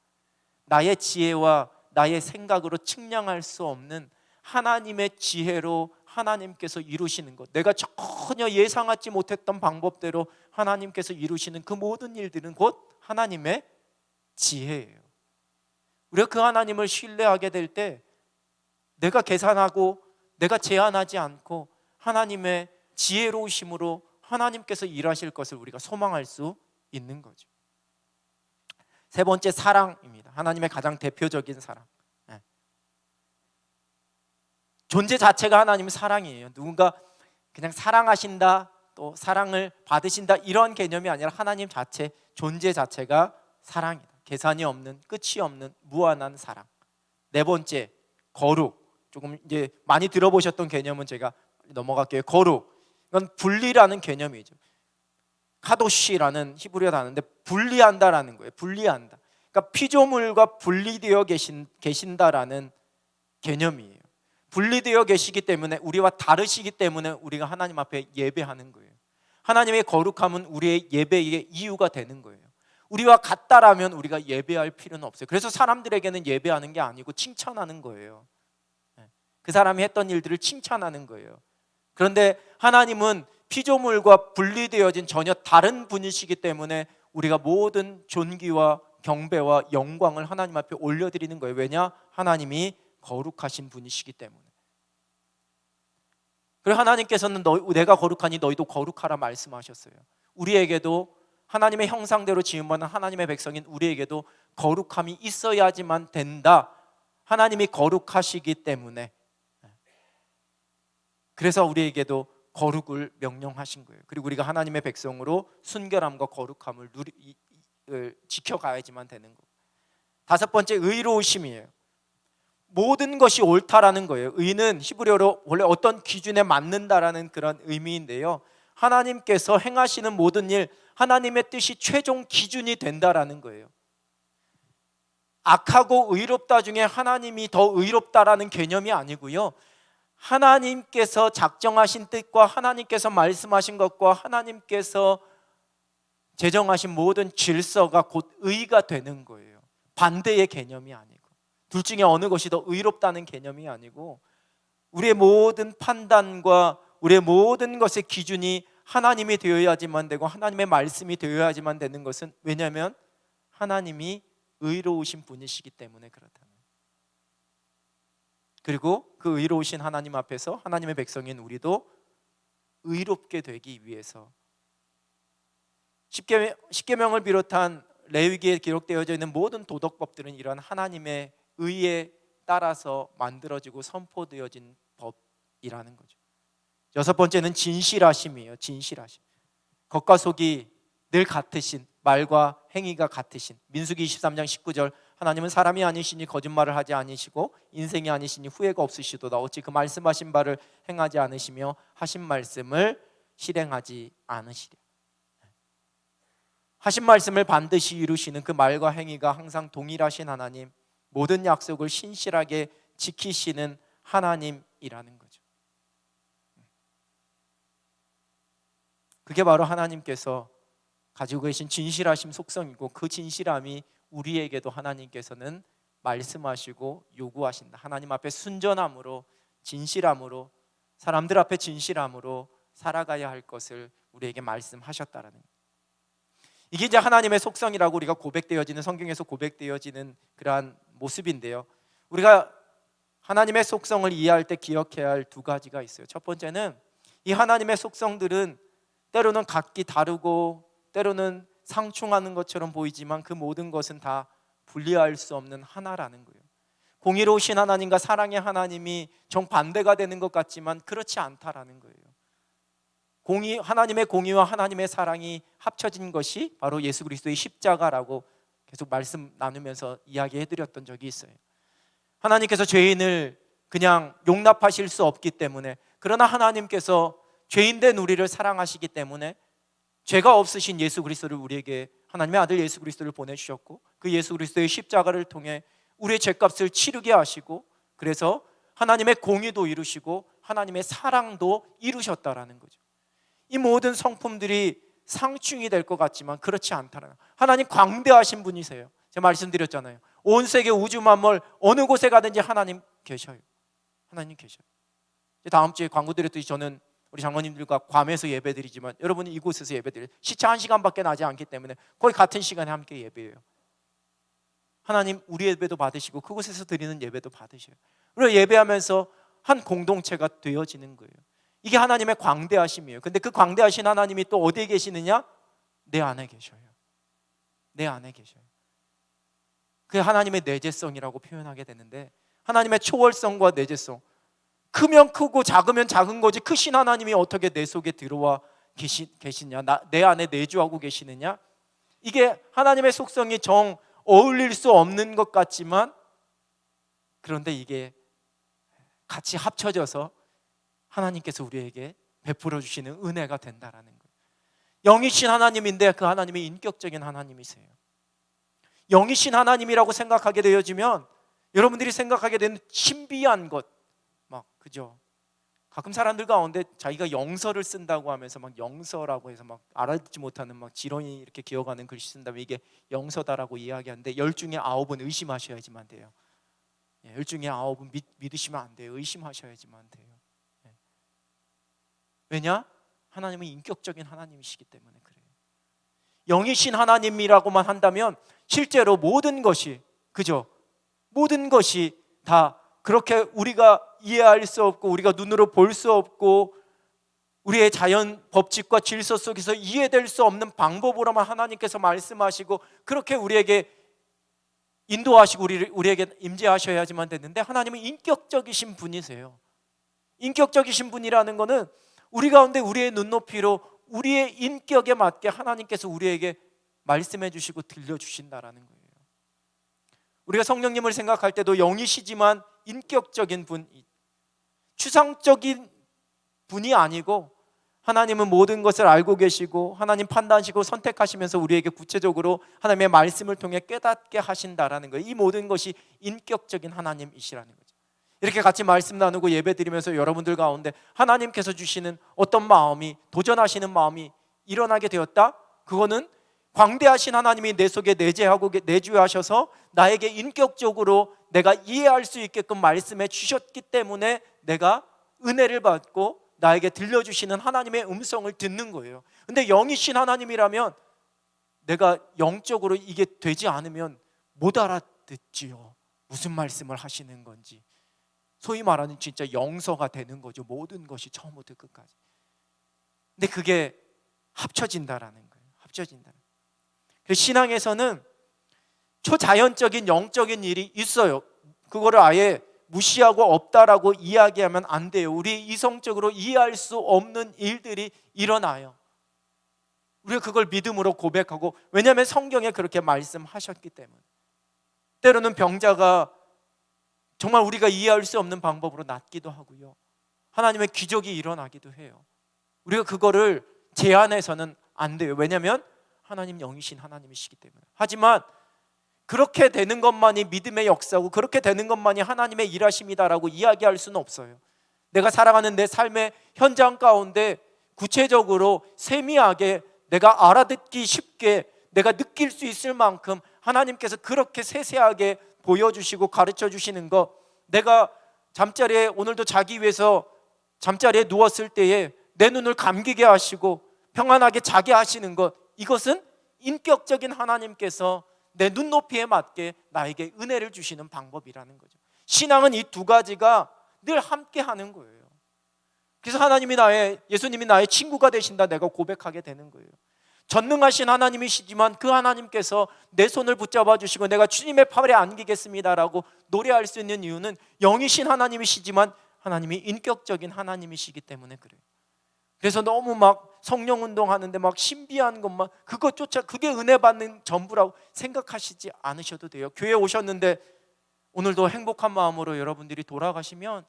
나의 지혜와 나의 생각으로 측량할 수 없는 하나님의 지혜로 하나님께서 이루시는 것, 내가 전혀 예상하지 못했던 방법대로 하나님께서 이루시는 그 모든 일들은 곧 하나님의 지혜예요. 우리가 그 하나님을 신뢰하게 될 때 내가 계산하고 내가 제한하지 않고 하나님의 지혜로우심으로 하나님께서 일하실 것을 우리가 소망할 수 있는 거죠. 세 번째, 사랑입니다. 하나님의 가장 대표적인 사랑. 존재 자체가 하나님의 사랑이에요. 누군가 그냥 사랑하신다, 또 사랑을 받으신다, 이런 개념이 아니라 하나님 자체, 존재 자체가 사랑이다. 계산이 없는, 끝이 없는 무한한 사랑. 네 번째, 거룩. 조금 이제 많이 들어보셨던 개념은 제가 넘어갈게요. 거룩. 이건 분리라는 개념이죠. 카도시라는 히브리어 단어인데 분리한다라는 거예요. 분리한다. 그러니까 피조물과 분리되어 계신다라는 개념이에요. 분리되어 계시기 때문에, 우리와 다르시기 때문에 우리가 하나님 앞에 예배하는 거예요. 하나님의 거룩함은 우리의 예배의 이유가 되는 거예요. 우리와 같다라면 우리가 예배할 필요는 없어요. 그래서 사람들에게는 예배하는 게 아니고 칭찬하는 거예요. 그 사람이 했던 일들을 칭찬하는 거예요. 그런데 하나님은 피조물과 분리되어진 전혀 다른 분이시기 때문에 우리가 모든 존귀와 경배와 영광을 하나님 앞에 올려드리는 거예요. 왜냐? 하나님이 거룩하신 분이시기 때문에. 그리고 하나님께서는 내가 거룩하니 너희도 거룩하라 말씀하셨어요. 우리에게도 하나님의 형상대로 지음받은 하나님의 백성인 우리에게도 거룩함이 있어야지만 된다. 하나님이 거룩하시기 때문에. 그래서 우리에게도 거룩을 명령하신 거예요. 그리고 우리가 하나님의 백성으로 순결함과 거룩함을 지켜가야지만 되는 거예요. 다섯 번째, 의로우심이에요. 모든 것이 옳다라는 거예요. 의는 히브리어로 원래 어떤 기준에 맞는다라는 그런 의미인데요, 하나님께서 행하시는 모든 일, 하나님의 뜻이 최종 기준이 된다라는 거예요. 악하고 의롭다 중에 하나님이 더 의롭다라는 개념이 아니고요, 하나님께서 작정하신 뜻과 하나님께서 말씀하신 것과 하나님께서 제정하신 모든 질서가 곧 의가 되는 거예요. 반대의 개념이 아니고, 둘 중에 어느 것이 더 의롭다는 개념이 아니고, 우리의 모든 판단과 우리의 모든 것의 기준이 하나님이 되어야지만 되고 하나님의 말씀이 되어야지만 되는 것은, 왜냐하면 하나님이 의로우신 분이시기 때문에 그렇다는 거예요. 그리고 그 의로우신 하나님 앞에서 하나님의 백성인 우리도 의롭게 되기 위해서 십계명을 비롯한 레위기에 기록되어져 있는 모든 도덕법들은 이러한 하나님의 의에 따라서 만들어지고 선포되어진 법이라는 거죠. 여섯 번째는 진실하심이에요. 진실하심. 겉과 속이 늘 같으신, 말과 행위가 같으신. 민수기 23장 19절, 하나님은 사람이 아니시니 거짓말을 하지 아니시고 인생이 아니시니 후회가 없으시도다. 어찌 그 말씀하신 바를 행하지 않으시며 하신 말씀을 실행하지 않으시랴. 하신 말씀을 반드시 이루시는 그 말과 행위가 항상 동일하신 하나님, 모든 약속을 신실하게 지키시는 하나님이라는 거죠. 그게 바로 하나님께서 가지고 계신 진실하심 속성이고, 그 진실함이 우리에게도 하나님께서는 말씀하시고 요구하신다. 하나님 앞에 순전함으로, 진실함으로, 사람들 앞에 진실함으로 살아가야 할 것을 우리에게 말씀하셨다라는 거예요. 이게 이제 하나님의 속성이라고 우리가 고백되어지는, 성경에서 고백되어지는 그러한 모습인데요, 우리가 하나님의 속성을 이해할 때 기억해야 할 두 가지가 있어요. 첫 번째는 이 하나님의 속성들은 때로는 각기 다르고 때로는 상충하는 것처럼 보이지만 그 모든 것은 다 분리할 수 없는 하나라는 거예요. 공의로우신 하나님과 사랑의 하나님이 정반대가 되는 것 같지만 그렇지 않다라는 거예요. 하나님의 공의와 하나님의 사랑이 합쳐진 것이 바로 예수 그리스도의 십자가라고 계속 말씀 나누면서 이야기해 드렸던 적이 있어요. 하나님께서 죄인을 그냥 용납하실 수 없기 때문에, 그러나 하나님께서 죄인된 우리를 사랑하시기 때문에 죄가 없으신 예수 그리스도를 우리에게, 하나님의 아들 예수 그리스도를 보내주셨고, 그 예수 그리스도의 십자가를 통해 우리의 죄값을 치르게 하시고, 그래서 하나님의 공의도 이루시고 하나님의 사랑도 이루셨다라는 거죠. 이 모든 성품들이 상충이 될 것 같지만 그렇지 않다라는, 하나님 광대하신 분이세요. 제가 말씀드렸잖아요. 온 세계 우주 만물 어느 곳에 가든지 하나님 계셔요. 하나님 계셔요. 다음 주에 광고 드렸듯이 저는 우리 장로님들과 괌에서 예배드리지만 여러분은 이곳에서 예배드려요. 시차 1시간밖에 나지 않기 때문에 거의 같은 시간에 함께 예배해요. 하나님 우리 예배도 받으시고 그곳에서 드리는 예배도 받으셔요. 그리고 예배하면서 한 공동체가 되어지는 거예요. 이게 하나님의 광대하심이에요. 근데 그 광대하신 하나님이 또 어디에 계시느냐? 내 안에 계셔요. 내 안에 계셔요. 그게 하나님의 내재성이라고 표현하게 되는데, 하나님의 초월성과 내재성, 크면 크고 작으면 작은 거지 크신 하나님이 어떻게 내 속에 들어와 계시냐, 내 안에 내주하고 계시느냐, 이게 하나님의 속성이 정 어울릴 수 없는 것 같지만 그런데 이게 같이 합쳐져서 하나님께서 우리에게 베풀어 주시는 은혜가 된다라는 거예요. 영이신 하나님인데 그 하나님이 인격적인 하나님이세요. 영이신 하나님이라고 생각하게 되어지면 여러분들이 생각하게 되는 신비한 것, 막 그죠? 가끔 사람들 가운데 자기가 영서를 쓴다고 하면서 막 영서라고 해서 막 알아듣지 못하는 막 지렁이 이렇게 기어가는 글씨 쓴다면 이게 영서다라고 이야기하는데 10 중에 9은 의심하셔야지만 돼요. 10 중에 9은 믿으시면 안 돼요. 의심하셔야지만 돼요. 왜냐? 하나님은 인격적인 하나님이시기 때문에 그래요. 영이신 하나님이라고만 한다면 실제로 모든 것이, 그죠? 모든 것이 다 그렇게 우리가 이해할 수 없고 우리가 눈으로 볼 수 없고 우리의 자연 법칙과 질서 속에서 이해될 수 없는 방법으로만 하나님께서 말씀하시고 그렇게 우리에게 인도하시고 우리에게 임재하셔야지만 됐는데, 하나님은 인격적이신 분이세요. 인격적이신 분이라는 것은 우리 가운데 우리의 눈높이로 우리의 인격에 맞게 하나님께서 우리에게 말씀해 주시고 들려주신다라는 거예요. 우리가 성령님을 생각할 때도 영이시지만 인격적인 분, 추상적인 분이 아니고 하나님은 모든 것을 알고 계시고 하나님 판단하시고 선택하시면서 우리에게 구체적으로 하나님의 말씀을 통해 깨닫게 하신다라는 거예요. 이 모든 것이 인격적인 하나님이시라는 거죠. 이렇게 같이 말씀 나누고 예배 드리면서 여러분들 가운데 하나님께서 주시는 어떤 마음이, 도전하시는 마음이 일어나게 되었다? 그거는 광대하신 하나님이 내 속에 내주하셔서 나에게 인격적으로 내가 이해할 수 있게끔 말씀해 주셨기 때문에 내가 은혜를 받고 나에게 들려주시는 하나님의 음성을 듣는 거예요. 근데 영이신 하나님이라면 내가 영적으로 이게 되지 않으면 못 알아듣지요. 무슨 말씀을 하시는 건지. 소위 말하는 진짜 영서가 되는 거죠. 모든 것이 처음부터 끝까지. 근데 그게 합쳐진다라는 거예요. 합쳐진다. 그래서 신앙에서는 초자연적인 영적인 일이 있어요. 그거를 아예 무시하고 없다라고 이야기하면 안 돼요. 우리 이성적으로 이해할 수 없는 일들이 일어나요. 우리가 그걸 믿음으로 고백하고, 왜냐하면 성경에 그렇게 말씀하셨기 때문에. 때로는 병자가 정말 우리가 이해할 수 없는 방법으로 낫기도 하고요, 하나님의 기적이 일어나기도 해요. 우리가 그거를 제한해서는 안 돼요. 왜냐하면 하나님 영이신 하나님이시기 때문에. 하지만 그렇게 되는 것만이 믿음의 역사고 그렇게 되는 것만이 하나님의 일하심이다라고 이야기할 수는 없어요. 내가 살아가는 내 삶의 현장 가운데 구체적으로 세미하게 내가 알아듣기 쉽게 내가 느낄 수 있을 만큼 하나님께서 그렇게 세세하게 보여주시고 가르쳐 주시는 것, 내가 잠자리에 오늘도 자기 위해서 잠자리에 누웠을 때에 내 눈을 감기게 하시고 평안하게 자게 하시는 것, 이것은 인격적인 하나님께서 내 눈높이에 맞게 나에게 은혜를 주시는 방법이라는 거죠. 신앙은 이 두 가지가 늘 함께 하는 거예요. 그래서 예수님이 나의 친구가 되신다, 내가 고백하게 되는 거예요. 전능하신 하나님이시지만 그 하나님께서 내 손을 붙잡아 주시고 내가 주님의 팔에 안기겠습니다라고 노래할 수 있는 이유는 영이신 하나님이시지만 하나님이 인격적인 하나님이시기 때문에 그래요. 그래서 너무 막 성령 운동하는데 막 신비한 것만, 그것조차 그게 은혜 받는 전부라고 생각하시지 않으셔도 돼요. 교회에 오셨는데 오늘도 행복한 마음으로 여러분들이 돌아가시면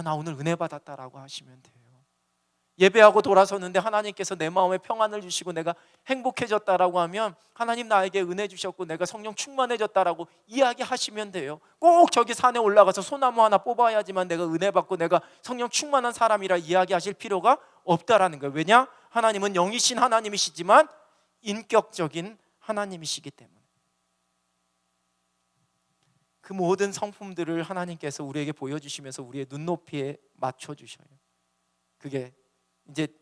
나 오늘 은혜 받았다라고 하시면 돼요. 예배하고 돌아섰는데 하나님께서 내 마음에 평안을 주시고 내가 행복해졌다라고 하면 하나님 나에게 은혜 주셨고 내가 성령 충만해졌다라고 이야기하시면 돼요. 꼭 저기 산에 올라가서 소나무 하나 뽑아야지만 내가 은혜 받고 내가 성령 충만한 사람이라 이야기하실 필요가 없다라는 거예요. 왜냐? 하나님은 영이신 하나님이시지만 인격적인 하나님이시기 때문에. 그 모든 성품들을 하나님께서 우리에게 보여주시면서 우리의 눈높이에 맞춰주셔요. 그게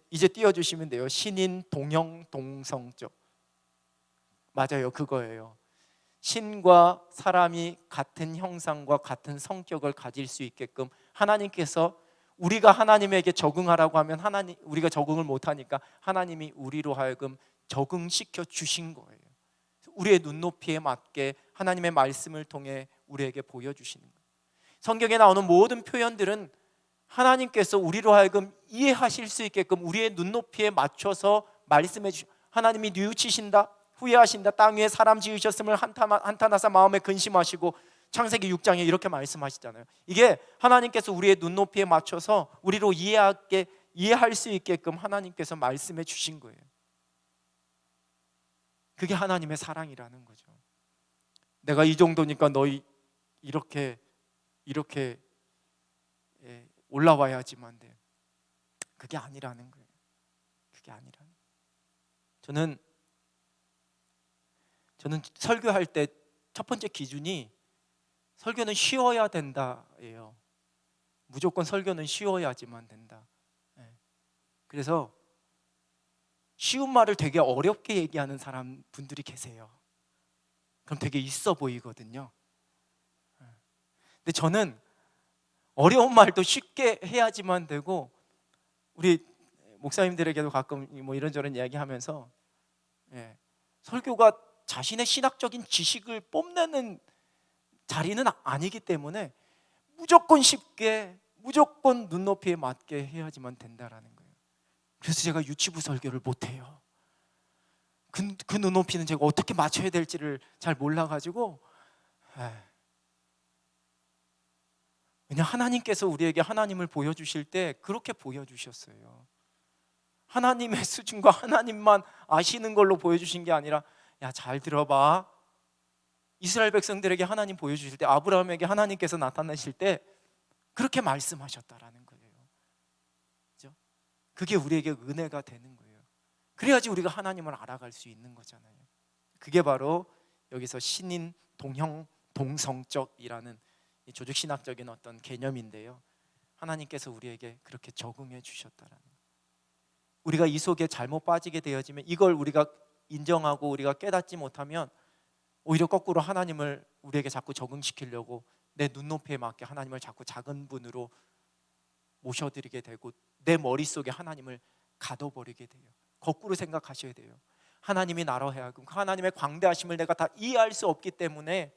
이제 띄워주시면 돼요. 신인 동형 동성적. 맞아요, 그거예요. 신과 사람이 같은 형상과 같은 성격을 가질 수 있게끔 하나님께서, 우리가 하나님에게 적응하라고 하면 우리가 적응을 못하니까 하나님이 우리로 하여금 적응시켜 주신 거예요. 우리의 눈높이에 맞게 하나님의 말씀을 통해 우리에게 보여주시는 거예요. 성경에 나오는 모든 표현들은 하나님께서 우리로 하여금 이해하실 수 있게끔 우리의 눈높이에 맞춰서 말씀해 주시고, 하나님이 뉘우치신다, 후회하신다, 땅 위에 사람 지으셨음을 한탄하사 마음에 근심하시고, 창세기 6장에 이렇게 말씀하시잖아요. 이게 하나님께서 우리의 눈높이에 맞춰서 우리로 이해할 수 있게끔 하나님께서 말씀해 주신 거예요. 그게 하나님의 사랑이라는 거죠. 내가 이 정도니까 너희 이렇게 올라와야지만 돼. 그게 아니라는 거예요. 그게 아니라는 거예요. 저는 설교할 때 첫 번째 기준이 설교는 쉬워야 된다예요. 무조건 설교는 쉬워야지만 된다. 그래서 쉬운 말을 되게 어렵게 얘기하는 분들이 계세요. 그럼 되게 있어 보이거든요. 근데 저는 어려운 말도 쉽게 해야지만 되고, 우리 목사님들에게도 가끔 뭐 이런저런 이야기하면서 설교가 자신의 신학적인 지식을 뽐내는 자리는 아니기 때문에 무조건 쉽게, 무조건 눈높이에 맞게 해야지만 된다라는 거예요. 그래서 제가 유치부 설교를 못해요. 그 눈높이는 제가 어떻게 맞춰야 될지를 잘 몰라가지고. 그냥 하나님께서 우리에게 하나님을 보여주실 때 그렇게 보여주셨어요. 하나님의 수준과 하나님만 아시는 걸로 보여주신 게 아니라, 야, 잘 들어봐. 이스라엘 백성들에게 하나님 보여주실 때, 아브라함에게 하나님께서 나타나실 때 그렇게 말씀하셨다라는 거예요. 그렇죠? 그게 우리에게 은혜가 되는 거예요. 그래야지 우리가 하나님을 알아갈 수 있는 거잖아요. 그게 바로 여기서 신인 동형 동성적이라는 조직신학적인 어떤 개념인데요, 하나님께서 우리에게 그렇게 적응해 주셨다라는 거예요. 우리가 이 속에 잘못 빠지게 되어지면, 이걸 우리가 인정하고 우리가 깨닫지 못하면 오히려 거꾸로 하나님을 우리에게 자꾸 적응시키려고 내 눈높이에 맞게 하나님을 자꾸 작은 분으로 모셔드리게 되고 내 머릿속에 하나님을 가둬버리게 돼요. 거꾸로 생각하셔야 돼요. 하나님이 나로 하여금 그 하나님의 광대하심을 내가 다 이해할 수 없기 때문에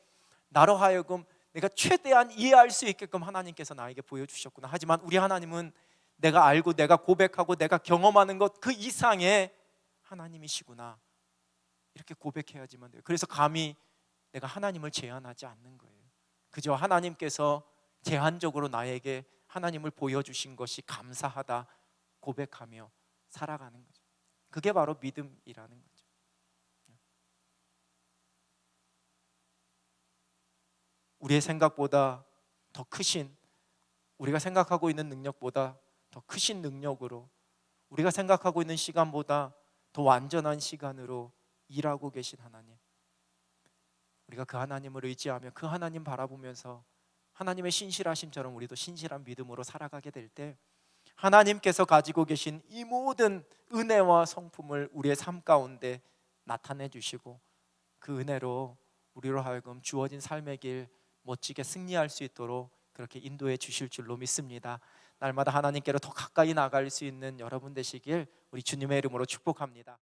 나로 하여금 내가 최대한 이해할 수 있게끔 하나님께서 나에게 보여주셨구나. 하지만 우리 하나님은 내가 알고 내가 고백하고 내가 경험하는 것 그 이상의 하나님이시구나, 이렇게 고백해야지만 돼요. 그래서 감히 내가 하나님을 제한하지 않는 거예요. 그저 하나님께서 제한적으로 나에게 하나님을 보여주신 것이 감사하다 고백하며 살아가는 거죠. 그게 바로 믿음이라는 거죠. 우리의 생각보다 더 크신, 우리가 생각하고 있는 능력보다 더 크신 능력으로, 우리가 생각하고 있는 시간보다 더 완전한 시간으로 일하고 계신 하나님, 우리가 그 하나님을 의지하며 그 하나님 바라보면서 하나님의 신실하심처럼 우리도 신실한 믿음으로 살아가게 될 때 하나님께서 가지고 계신 이 모든 은혜와 성품을 우리의 삶 가운데 나타내 주시고 그 은혜로 우리로 하여금 주어진 삶의 길 멋지게 승리할 수 있도록 그렇게 인도해 주실 줄로 믿습니다. 날마다 하나님께로 더 가까이 나갈 수 있는 여러분 되시길 우리 주님의 이름으로 축복합니다.